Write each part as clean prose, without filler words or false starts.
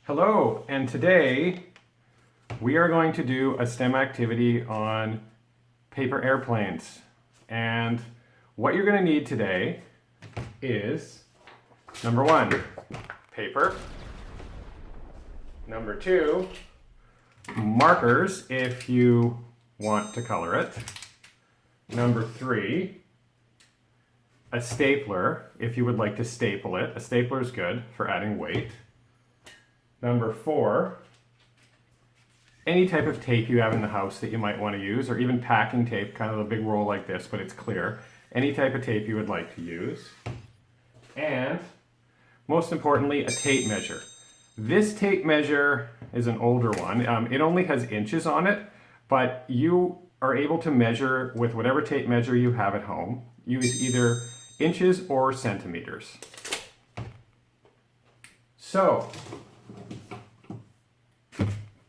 Hello, and today we are going to do a STEM activity on paper airplanes. And what you're going to need today is, number one, paper. Number two, markers if you want to color it. Number three, a stapler if you would like to staple it. A stapler is good for adding weight. Number four, any type of tape you have in the house that you might want to use, or even packing tape, kind of a big roll like this, but it's clear. Any type of tape you would like to use. And most importantly, a tape measure. This tape measure is an older one. It only has inches on it, but you are able to measure with whatever tape measure you have at home. Use either inches or centimeters. So,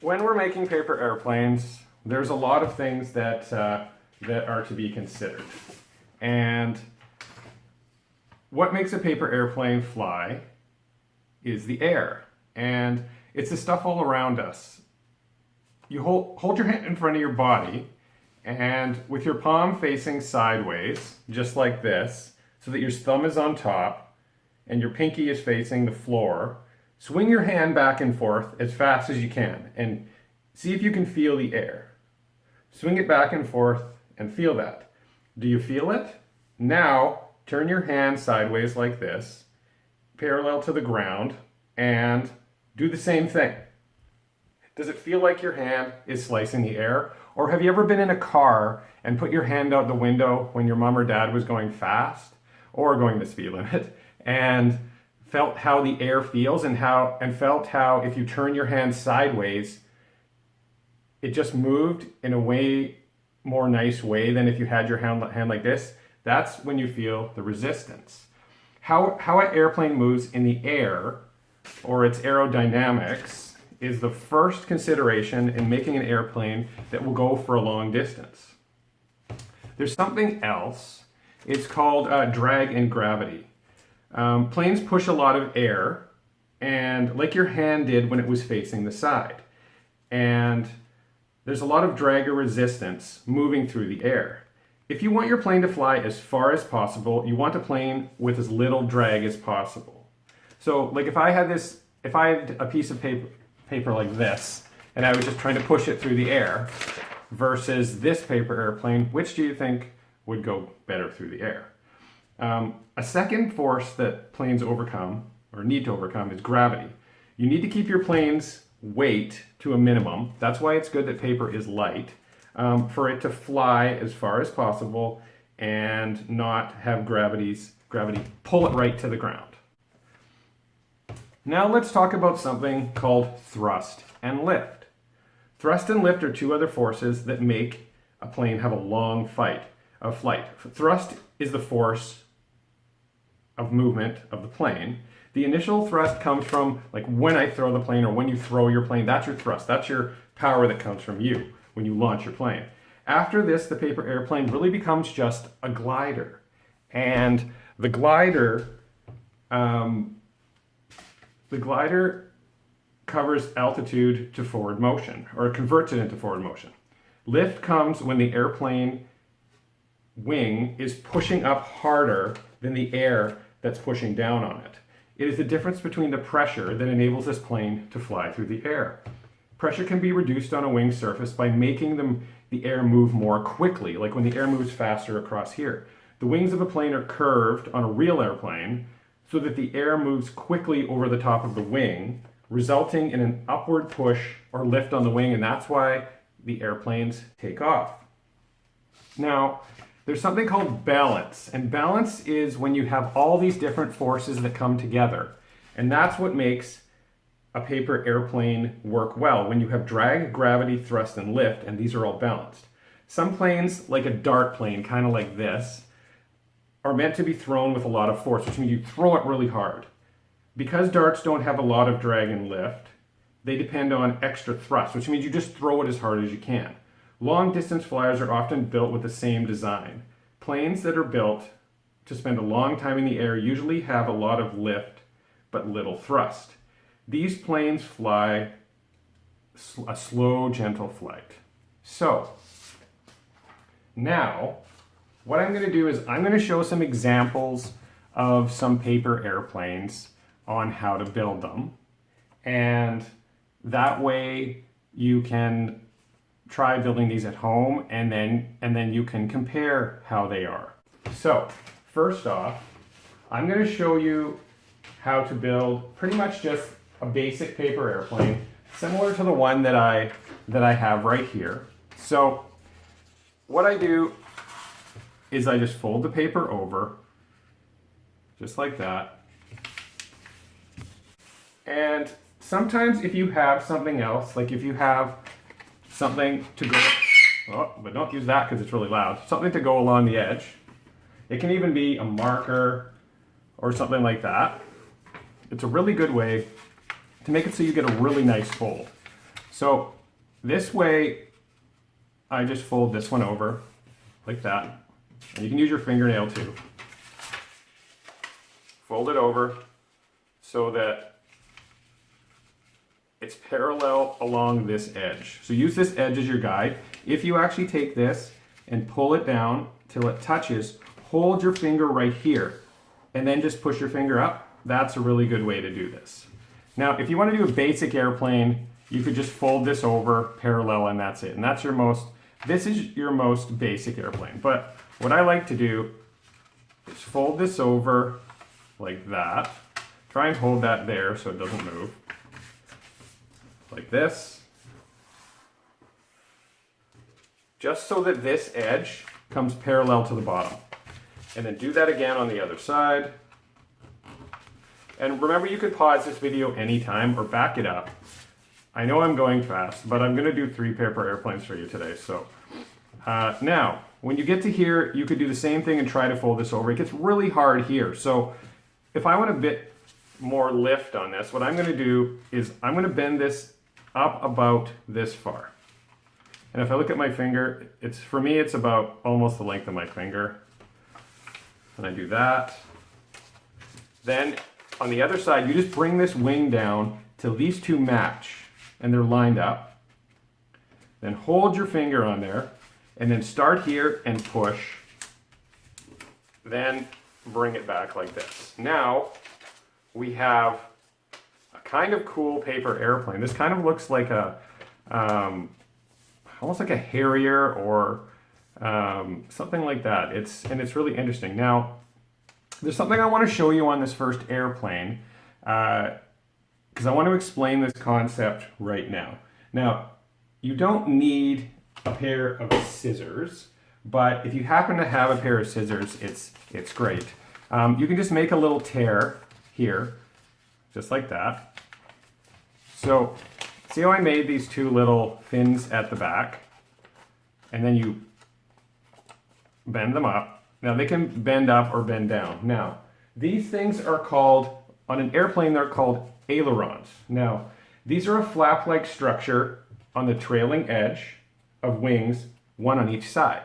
when we're making paper airplanes, there's a lot of things that are to be considered. And what makes a paper airplane fly is the air. And it's the stuff all around us. You hold your hand in front of your body, and with your palm facing sideways, just like this, so that your thumb is on top and your pinky is facing the floor, swing your hand back and forth as fast as you can and see if you can feel the air. Swing it back and forth and feel that. Do you feel it? Now, turn your hand sideways like this, parallel to the ground, and do the same thing. Does it feel like your hand is slicing the air? Or have you ever been in a car and put your hand out the window when your mom or dad was going fast or going the speed limit and felt how the air feels and felt how if you turn your hand sideways, it just moved in a way more nice way than if you had your hand like this? That's when you feel the resistance. How an airplane moves in the air, or its aerodynamics, is the first consideration in making an airplane that will go for a long distance. There's something else. It's called drag and gravity. Planes push a lot of air, and like your hand did when it was facing the side. And there's a lot of drag or resistance moving through the air. If you want your plane to fly as far as possible, you want a plane with as little drag as possible. So like if I had a piece of paper like this, and I was just trying to push it through the air, versus this paper airplane, which do you think would go better through the air? A second force that planes overcome, or need to overcome, is gravity. You need to keep your plane's weight to a minimum. That's why it's good that paper is light, for it to fly as far as possible and not have gravity pull it right to the ground. Now let's talk about something called thrust and lift. Thrust and lift are two other forces that make a plane have a long flight. Thrust is the force of movement of the plane. The initial thrust comes from, like, when I throw the plane, or when you throw your plane, that's your thrust. That's your power that comes from you when you launch your plane. After this, the paper airplane really becomes just a glider. And the glider covers altitude to forward motion, or converts it into forward motion. Lift comes when the airplane wing is pushing up harder than the air that's pushing down on it. It is the difference between the pressure that enables this plane to fly through the air. Pressure can be reduced on a wing surface by making the air move more quickly, like when the air moves faster across here. The wings of a plane are curved on a real airplane so that the air moves quickly over the top of the wing, resulting in an upward push or lift on the wing, and that's why the airplanes take off. Now, there's something called balance, and balance is when you have all these different forces that come together, and that's what makes a paper airplane work well, when you have drag, gravity, thrust, and lift, and these are all balanced. Some planes, like a dart plane, kind of like this, are meant to be thrown with a lot of force, which means you throw it really hard. Because darts don't have a lot of drag and lift, they depend on extra thrust, which means you just throw it as hard as you can. Long distance flyers are often built with the same design. Planes that are built to spend a long time in the air usually have a lot of lift but little thrust. these planes fly a slow, gentle flight. So now what I'm going to do is I'm going to show some examples of some paper airplanes on how to build them. And that way you can try building these at home, and then you can compare how they are. So first off, I'm going to show you how to build pretty much just a basic paper airplane, similar to the one that I have right here. So what I do is I just fold the paper over, just like that. And sometimes if you have something else, like if you have something to go, oh, but don't use that because it's really loud, something to go along the edge. It can even be a marker or something like that. It's a really good way to make it so you get a really nice fold. So this way, I just fold this one over like that. And you can use your fingernail too. Fold it over so that it's parallel along this edge. So use this edge as your guide. If you actually take this and pull it down till it touches, hold your finger right here and then just push your finger up. That's a really good way to do this. Now, if you want to do a basic airplane, you could just fold this over parallel and that's it. And that's your this is your most basic airplane. But what I like to do is fold this over like that. Try and hold that there so it doesn't move. Like this. Just so that this edge comes parallel to the bottom. And then do that again on the other side. And remember, you could pause this video anytime or back it up. I know I'm going fast, but I'm going to do 3 paper airplanes for you today. So now, when you get to here, you could do the same thing and try to fold this over. It gets really hard here. So if I want a bit more lift on this, what I'm going to do is I'm going to bend this up about this far. And if I look at my finger, for me, it's about almost the length of my finger. And I do that. Then on the other side, you just bring this wing down till these two match and they're lined up. Then hold your finger on there and then start here and push. Then bring it back like this. Now we have a kind of cool paper airplane. This kind of looks like a, almost like a Harrier or something like that. And it's really interesting. Now, there's something I want to show you on this first airplane because I want to explain this concept right now. Now, you don't need a pair of scissors, but if you happen to have a pair of scissors, it's great. You can just make a little tear here, just like that. So, see how I made these two little fins at the back? And then you bend them up. Now they can bend up or bend down. Now, these things are called, on an airplane, they're called ailerons. Now, these are a flap-like structure on the trailing edge of wings, one on each side.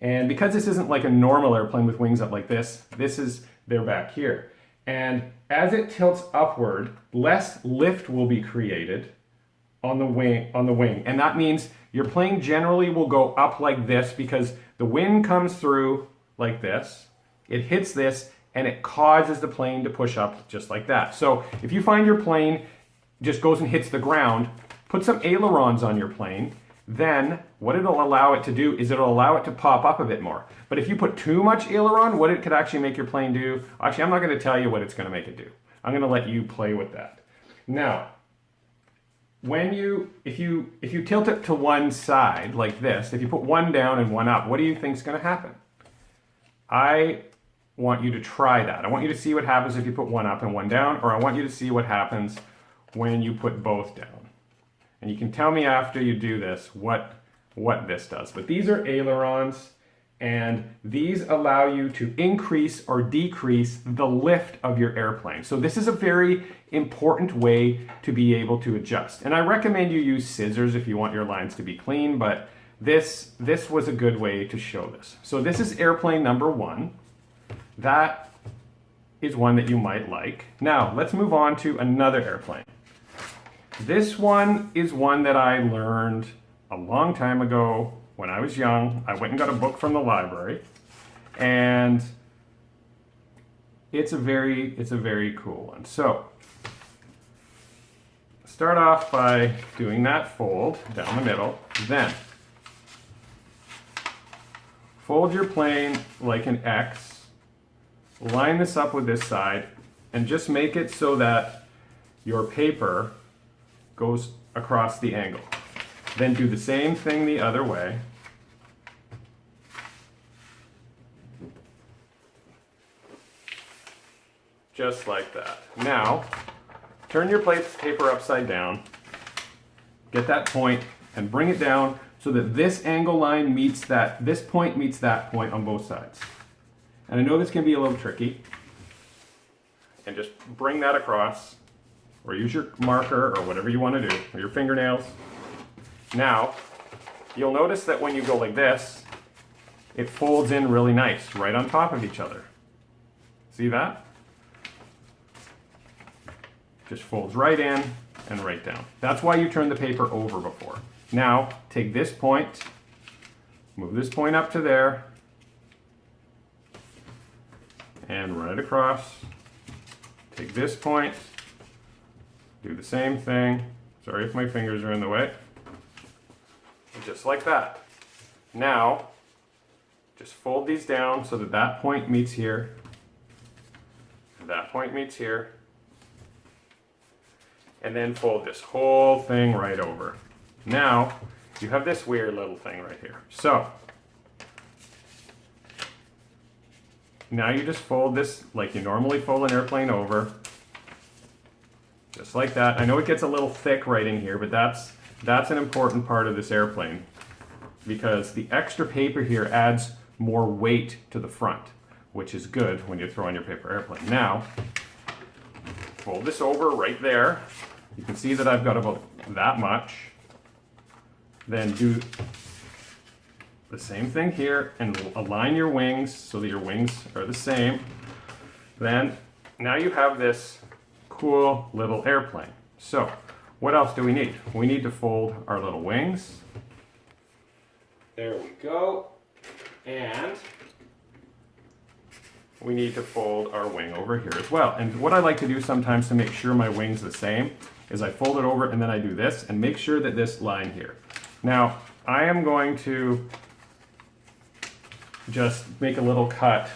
And because this isn't like a normal airplane with wings up like this is their back here. And as it tilts upward, less lift will be created on the wing. And that means your plane generally will go up like this because the wind comes through like this, it hits this, and it causes the plane to push up just like that. So if you find your plane just goes and hits the ground, put some ailerons on your plane, then what it'll allow it to do is it'll allow it to pop up a bit more. But if you put too much aileron, what it could actually make your plane do, actually I'm not going to tell you what it's going to make it do. I'm going to let you play with that. Now, if you tilt it to one side like this, if you put one down and one up, what do you think is going to happen? I want you to try that. I want you to see what happens if you put one up and one down, or I want you to see what happens when you put both down. And you can tell me after you do this what this does. But these are ailerons, and these allow you to increase or decrease the lift of your airplane. So this is a very important way to be able to adjust. And I recommend you use scissors if you want your lines to be clean, but this was a good way to show this. So this is airplane number 1. That is one that you might like. Now, let's move on to another airplane. This one is one that I learned a long time ago when I was young. I went and got a book from the library, and it's a very cool one. So start off by doing that fold down the middle, then fold your plane like an X, line this up with this side, and just make it so that your paper goes across the angle. Then do the same thing the other way. Just like that. Now, turn your paper upside down, get that point, and bring it down so that this angle line meets that, this point meets that point on both sides. And I know this can be a little tricky. And just bring that across, or use your marker or whatever you want to do, or your fingernails. Now, you'll notice that when you go like this, it folds in really nice, right on top of each other. See that? Just folds right in and right down. That's why you turn the paper over before. Now, take this point, move this point up to there, and run it across. Take this point, do the same thing. Sorry if my fingers are in the way. Just like that. Now, just fold these down so that that point meets here, that point meets here, and then fold this whole thing right over. Now, you have this weird little thing right here. So, now you just fold this like you normally fold an airplane over. Just like that. I know it gets a little thick right in here, but that's an important part of this airplane, because the extra paper here adds more weight to the front, which is good when you throw on your paper airplane. Now, fold this over right there. You can see that I've got about that much. Then do the same thing here and align your wings so that your wings are the same. Then, now you have this cool little airplane. So, what else do we need? We need to fold our little wings. There we go. And we need to fold our wing over here as well. And what I like to do sometimes to make sure my wing's the same is I fold it over and then I do this and make sure that this line here. Now, I am going to just make a little cut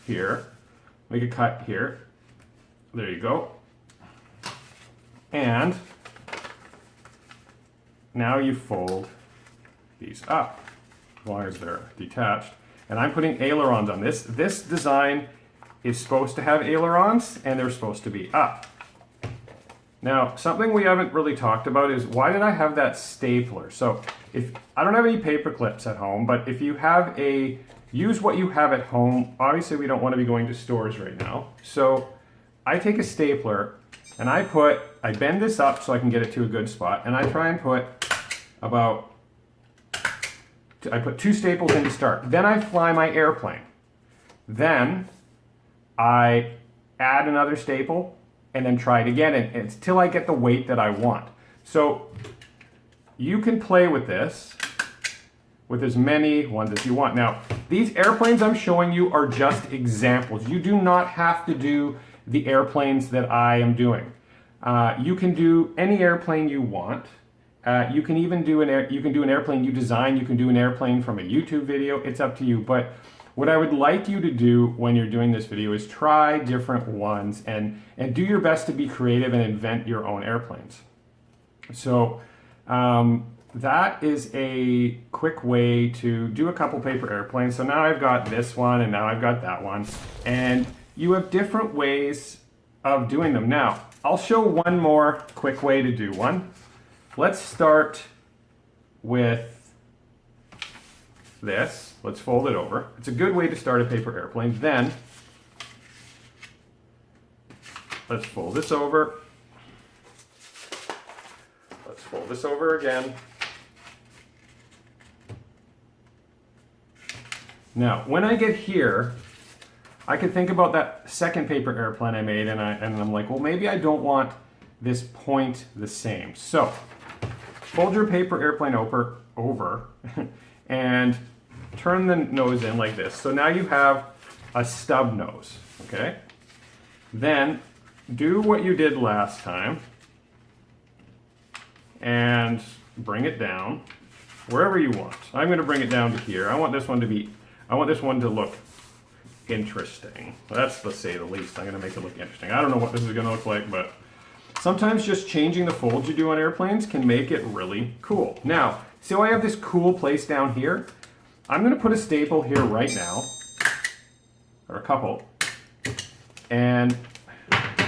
here. Make a cut here. There you go. And now you fold these up, as long as they're detached. And I'm putting ailerons on this. This design is supposed to have ailerons, and they're supposed to be up. Now, something we haven't really talked about is, why did I have that stapler? So, if I don't have any paper clips at home, but if you have use what you have at home. Obviously, we don't want to be going to stores right now. So, I take a stapler, and I bend this up so I can get it to a good spot, and I try and put I put 2 staples in to start. Then I fly my airplane. Then I add another staple and then try it again until I get the weight that I want. So you can play with this with as many ones as you want. Now, these airplanes I'm showing you are just examples. You do not have to do the airplanes that I am doing. You can do any airplane you want. You can even do an airplane you design. You can do an airplane from a YouTube video. It's up to you. But what I would like you to do when you're doing this video is try different ones and do your best to be creative and invent your own airplanes. So that is a quick way to do a couple paper airplanes. So now I've got this one and now I've got that one. And you have different ways of doing them. Now, I'll show one more quick way to do one. Let's start with this. Let's fold it over. It's a good way to start a paper airplane. Then, let's fold this over. Let's fold this over again. Now, when I get here, I could think about that second paper airplane I made, and I'm like, well, maybe I don't want this point the same. So fold your paper airplane over and turn the nose in like this. So now you have a stub nose, okay? Then do what you did last time and bring it down wherever you want. I'm going to bring it down to here. I want this one to look interesting. That's to say the least. I'm going to make it look interesting. I don't know what this is going to look like, but sometimes just changing the folds you do on airplanes can make it really cool. Now, so I have this cool place down here. I'm going to put a staple here right now, or a couple, and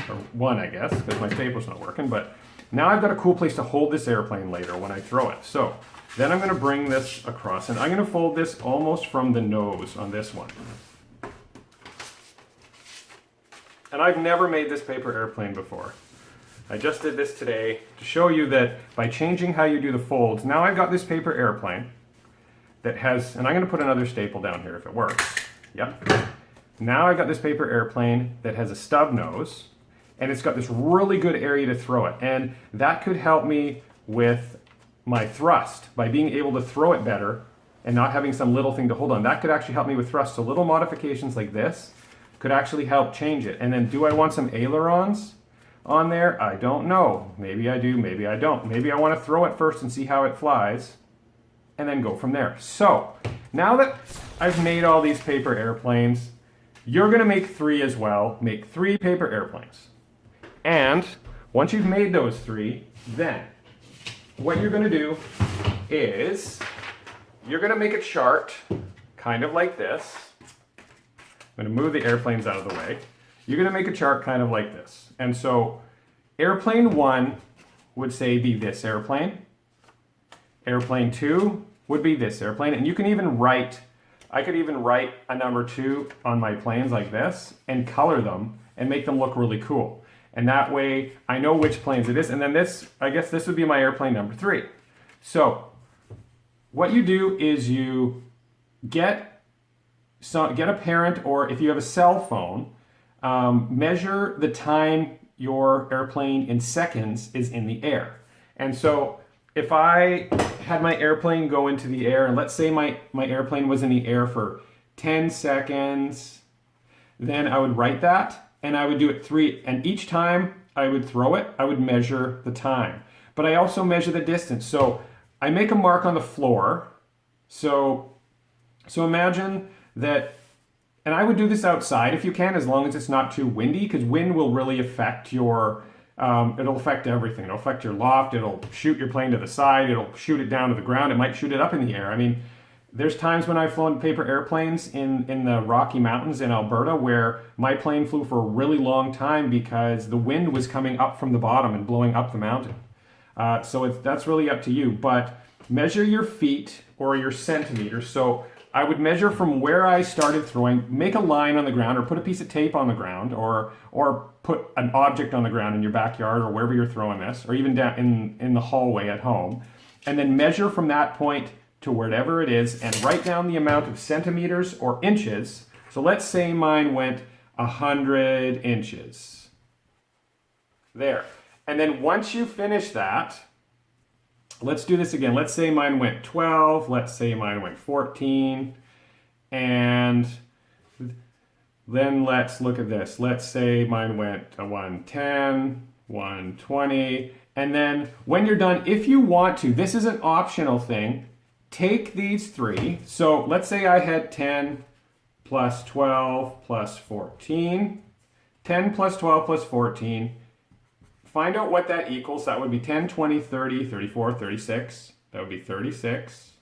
or one, I guess, because my staple's not working, but now I've got a cool place to hold this airplane later when I throw it. So then I'm going to bring this across, and I'm going to fold this almost from the nose on this one. And I've never made this paper airplane before. I just did this today to show you that by changing how you do the folds, now I've got this paper airplane that has, and I'm going to put another staple down here if it works. Yep. Now I've got this paper airplane that has a stub nose, and it's got this really good area to throw it. And that could help me with my thrust by being able to throw it better and not having some little thing to hold on. That could actually help me with thrust. So little modifications like this could actually help change it. And then do I want some ailerons on there? I don't know. Maybe I do, maybe I don't. Maybe I want to throw it first and see how it flies and then go from there. So now that I've made all these paper airplanes, you're going to make 3 as well. Make 3 paper airplanes. And once you've made those 3, then what you're going to do is you're going to make a chart kind of like this. I'm going to move the airplanes out of the way. You're going to make a chart kind of like this. And so airplane 1 would say be this airplane. Airplane 2 would be this airplane. And you can even write, I could even write a number 2 on my planes like this and color them and make them look really cool. And that way I know which planes it is. And then this, I guess this would be my airplane number 3. So what you do is you get a parent, or if you have a cell phone, measure the time your airplane in seconds is in the air. And so if I had my airplane go into the air, and let's say my airplane was in the air for 10 seconds, then I would write that. And I would do it 3, and each time I would throw it, I would measure the time. But I also measure the distance. So I make a mark on the floor. So imagine that, and I would do this outside if you can, as long as it's not too windy, because wind will really affect your, it'll affect everything. It'll affect your loft, it'll shoot your plane to the side, it'll shoot it down to the ground, it might shoot it up in the air. I mean, there's times when I've flown paper airplanes in the Rocky Mountains in Alberta where my plane flew for a really long time because the wind was coming up from the bottom and blowing up the mountain. So that's really up to you. But measure your feet or your centimeters. So I would measure from where I started throwing, make a line on the ground or put a piece of tape on the ground or put an object on the ground in your backyard or wherever you're throwing this, or even down in the hallway at home. And then measure from that point to wherever it is and write down the amount of centimeters or inches. So let's say mine went 100 inches. There. And then once you finish that, let's do this again. Let's say mine went 12. Let's say mine went 14. And then let's look at this. Let's say mine went 110, 120. And then when you're done, if you want to, this is an optional thing, take these 3. So let's say I had 10 plus 12 plus 14. 10 plus 12 plus 14. Find out what that equals. That would be 10, 20, 30, 34, 36. That would be 36.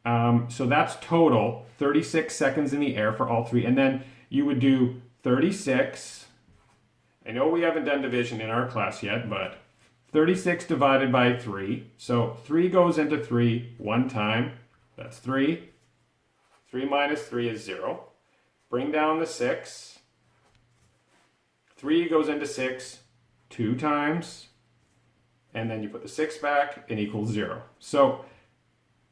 So that's total 36 seconds in the air for all 3. And then you would do 36. I know we haven't done division in our class yet, but 36 divided by 3. So 3 goes into 3 one time. That's 3. 3 minus 3 is 0. Bring down the 6. 3 goes into 6 2 times. And then you put the 6 back and equals 0. So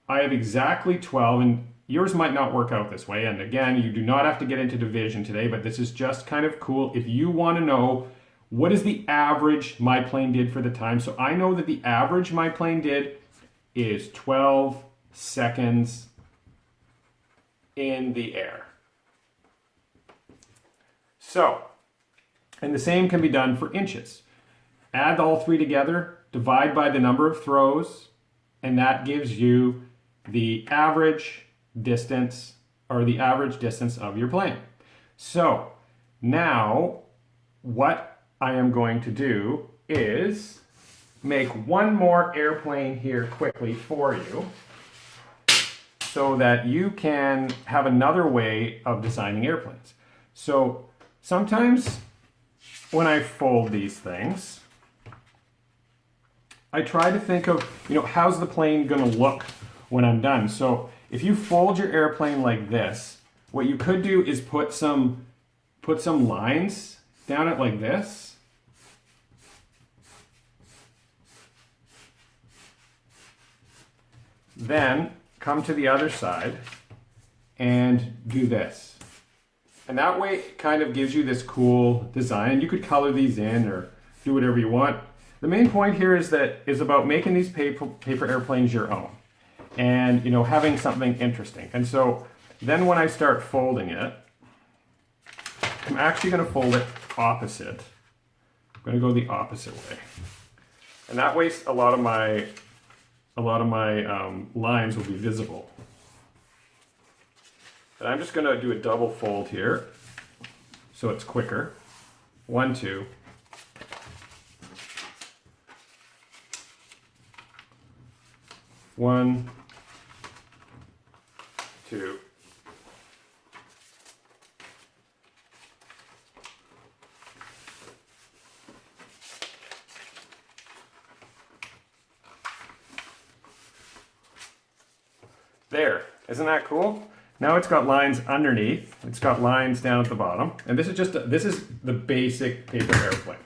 I have exactly 12, and yours might not work out this way. And again, you do not have to get into division today, but this is just kind of cool. If you want to know what is the average my plane did for the time? So I know that the average my plane did is 12 seconds in the air. So, and the same can be done for inches. Add all three together, divide by the number of throws, and that gives you the average distance, or the average distance of your plane. So now what I am going to do is make one more airplane here quickly for you so that you can have another way of designing airplanes. So sometimes when I fold these things, I try to think of, how's the plane going to look when I'm done? So if you fold your airplane like this, what you could do is put some lines down it like this. Then come to the other side and do this. And that way it kind of gives you this cool design. You could color these in or do whatever you want. The main point here is about making these paper airplanes your own and having something interesting. And so then when I start folding it, I'm actually going to fold it opposite. I'm going to go the opposite way. And that way a lot of my lines will be visible. And I'm just going to do a double fold here so it's quicker. 1, 2. One, two. There, isn't that cool? Now it's got lines underneath. It's got lines down at the bottom. And this is the basic paper airplane.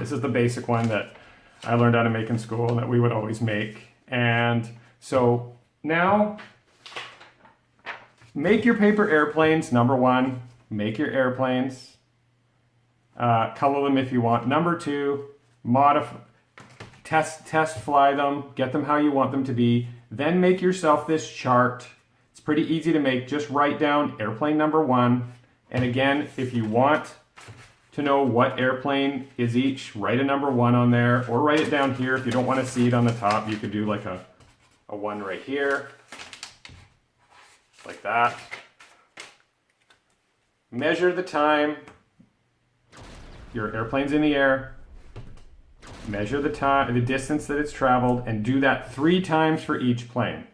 This is the basic one that I learned how to make in school and that we would always make. And so now make your paper airplanes. Number one, make your airplanes. Color them if you want. Number two, modify, test fly them, get them how you want them to be. Then make yourself this chart. It's pretty easy to make. Just write down airplane number one. And again, if you want to know what airplane is each, write a number one on there, or write it down here. If you don't want to see it on the top, you could do like a one right here, like that. Measure the time. Your airplane's in the air. Measure the time, the distance that it's traveled, and do that 3 times for each plane.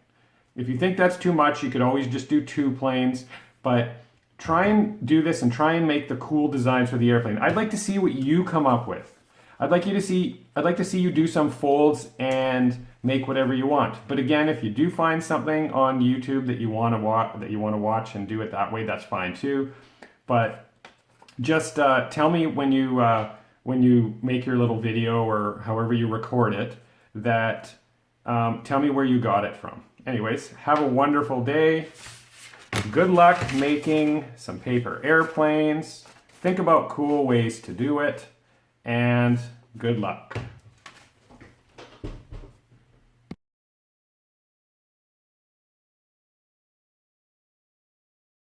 If you think that's too much, you could always just do 2 planes, but try and do this and try and make the cool designs for the airplane. I'd like to see what you come up with. I'd like to see you do some folds and make whatever you want. But again, if you do find something on YouTube that you want to watch and do it that way, that's fine too. But just tell me when you make your little video or however you record it, that tell me where you got it from. Anyways, have a wonderful day. Good luck making some paper airplanes. Think about cool ways to do it, and good luck.